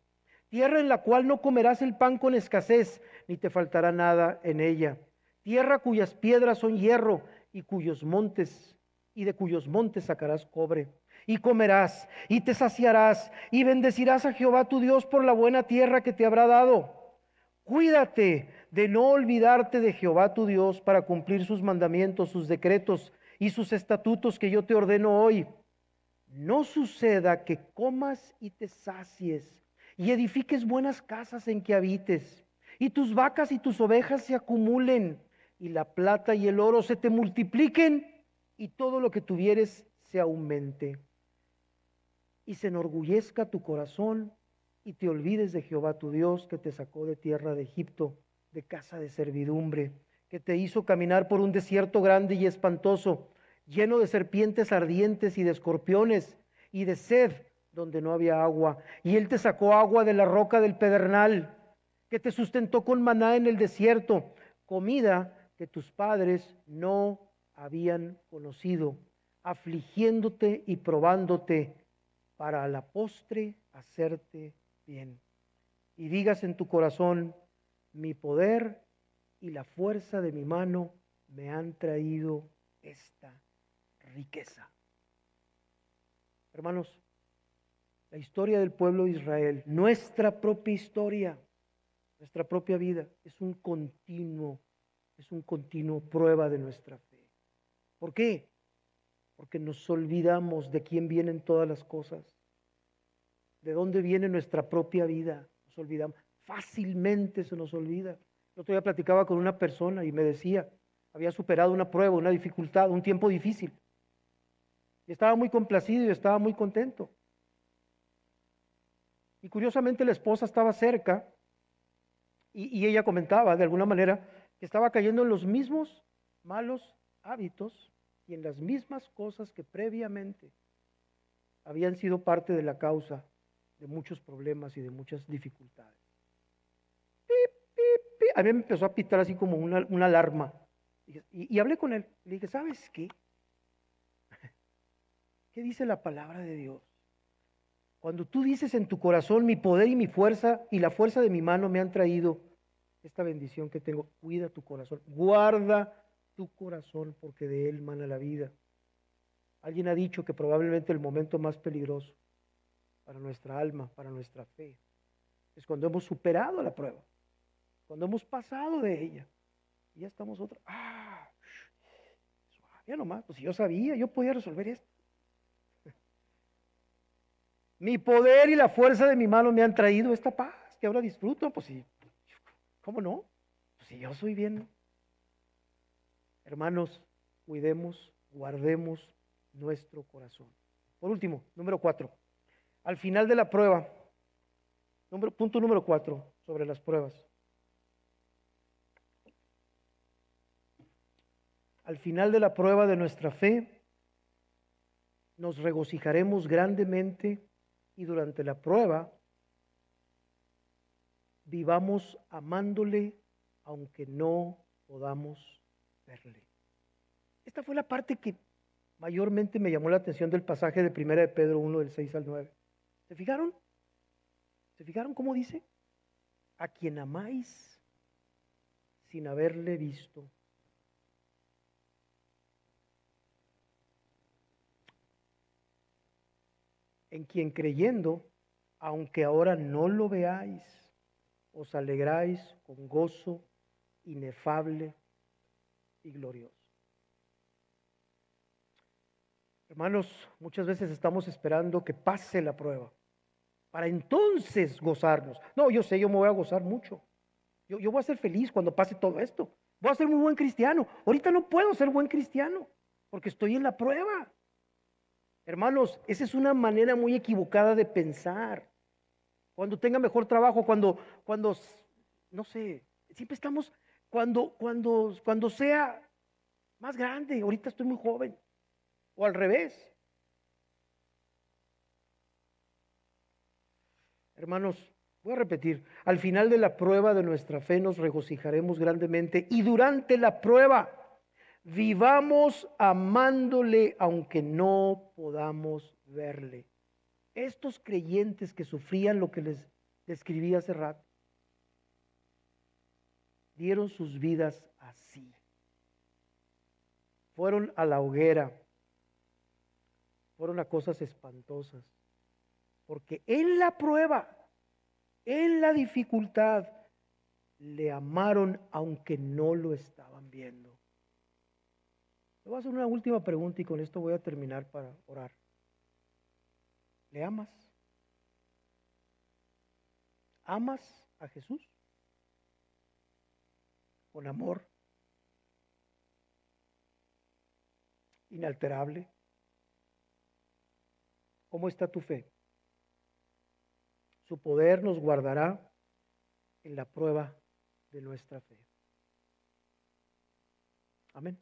tierra en la cual no comerás el pan con escasez, ni te faltará nada en ella, tierra cuyas piedras son hierro y de cuyos montes sacarás cobre, y comerás, y te saciarás, y bendecirás a Jehová tu Dios por la buena tierra que te habrá dado. Cuídate de no olvidarte de Jehová tu Dios para cumplir sus mandamientos, sus decretos y sus estatutos que yo te ordeno hoy. No suceda que comas y te sacies, y edifiques buenas casas en que habites, y tus vacas y tus ovejas se acumulen, y la plata y el oro se te multipliquen, y todo lo que tuvieres se aumente, y se enorgullezca tu corazón, y te olvides de Jehová tu Dios, que te sacó de tierra de Egipto, de casa de servidumbre, que te hizo caminar por un desierto grande y espantoso, lleno de serpientes ardientes y de escorpiones, y de sed donde no había agua. Y él te sacó agua de la roca del pedernal, que te sustentó con maná en el desierto, comida que tus padres no habían conocido, afligiéndote y probándote, para a la postre hacerte bien. Y digas en tu corazón: mi poder y la fuerza de mi mano me han traído esta riqueza. Hermanos, la historia del pueblo de Israel, nuestra propia historia, nuestra propia vida, es un continuo prueba de nuestra fe. ¿Por qué? Porque nos olvidamos de quién vienen todas las cosas, de dónde viene nuestra propia vida. Nos olvidamos, fácilmente se nos olvida. El otro día platicaba con una persona y me decía, había superado una prueba, una dificultad, un tiempo difícil. Y estaba muy complacido y estaba muy contento. Y curiosamente la esposa estaba cerca y ella comentaba de alguna manera que estaba cayendo en los mismos malos hábitos y en las mismas cosas que previamente habían sido parte de la causa de muchos problemas y de muchas dificultades. Pip, pip, pip. A mí me empezó a pitar así como una alarma. Y hablé con él. Le dije, ¿sabes qué? ¿Qué dice la palabra de Dios? Cuando tú dices en tu corazón, mi poder y mi fuerza y la fuerza de mi mano me han traído esta bendición que tengo, cuida tu corazón, guarda tu corazón, porque de él mana la vida. Alguien ha dicho que probablemente el momento más peligroso para nuestra alma, para nuestra fe, es cuando hemos superado la prueba, cuando hemos pasado de ella y ya estamos otra. Ya nomás, pues si yo sabía, yo podía resolver esto. Mi poder y la fuerza de mi mano me han traído esta paz que ahora disfruto. Pues sí, ¿cómo no? Pues si yo soy bien. Hermanos, cuidemos, guardemos nuestro corazón. Por último, número 4. Al final de la prueba, punto número 4 sobre las pruebas. Al final de la prueba de nuestra fe, nos regocijaremos grandemente y durante la prueba vivamos amándole aunque no podamos verle. Esta fue la parte que mayormente me llamó la atención del pasaje de 1 de Pedro 1, del 6 al 9. ¿Se fijaron? ¿Se fijaron cómo dice? A quien amáis sin haberle visto. En quien creyendo, aunque ahora no lo veáis, os alegráis con gozo inefable y glorioso. Hermanos, muchas veces estamos esperando que pase la prueba para entonces gozarnos. No, yo sé, yo me voy a gozar mucho. Yo voy a ser feliz cuando pase todo esto. Voy a ser muy buen cristiano. Ahorita no puedo ser buen cristiano porque estoy en la prueba. Hermanos, esa es una manera muy equivocada de pensar. Cuando tenga mejor trabajo, cuando no sé, siempre estamos, cuando sea más grande, ahorita estoy muy joven, o al revés. Hermanos, voy a repetir, al final de la prueba de nuestra fe nos regocijaremos grandemente y durante la prueba vivamos amándole aunque no podamos verle. Estos creyentes que sufrían lo que les describí hace rato, dieron sus vidas así. Fueron a la hoguera, fueron a cosas espantosas, porque en la prueba, en la dificultad, le amaron aunque no lo estaban viendo. Le voy a hacer una última pregunta y con esto voy a terminar para orar. ¿Le amas? ¿Amas a Jesús? Con amor inalterable. ¿Cómo está tu fe? Su poder nos guardará en la prueba de nuestra fe. Amén.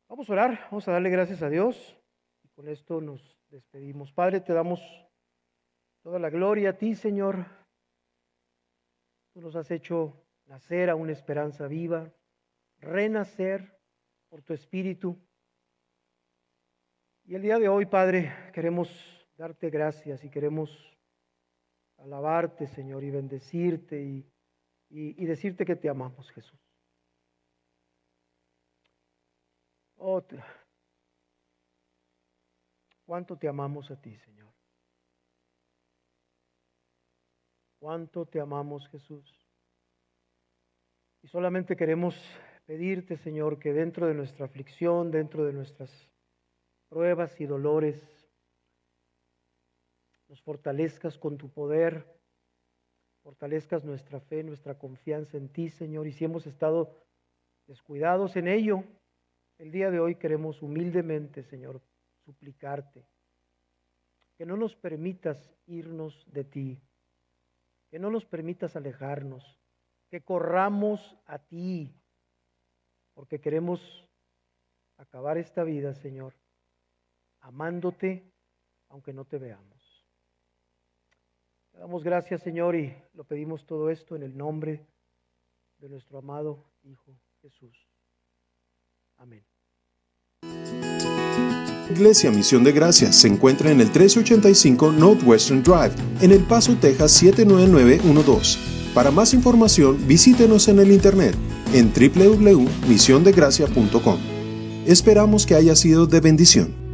Vamos a orar, vamos a darle gracias a Dios y con esto nos despedimos. Padre, te damos toda la gloria a ti, Señor. Tú nos has hecho nacer a una esperanza viva, renacer por tu Espíritu. Y el día de hoy, Padre, queremos darte gracias y queremos alabarte, Señor, y bendecirte y decirte que te amamos, Jesús. Oh, cuánto te amamos a ti, Señor. Cuánto te amamos, Jesús. Y solamente queremos pedirte, Señor, que dentro de nuestra aflicción, dentro de nuestras pruebas y dolores, nos fortalezcas con tu poder, fortalezcas nuestra fe, nuestra confianza en ti, Señor. Y si hemos estado descuidados en ello, el día de hoy queremos humildemente, Señor, suplicarte que no nos permitas irnos de ti, que no nos permitas alejarnos, que corramos a ti, porque queremos acabar esta vida, Señor, amándote aunque no te veamos. Te damos gracias, Señor, y lo pedimos todo esto en el nombre de nuestro amado Hijo Jesús. Amén. Iglesia Misión de Gracia se encuentra en el 1385 Northwestern Drive, en El Paso, Texas 79912. Para más información, visítenos en el internet en www.misiondegracia.com. Esperamos que haya sido de bendición.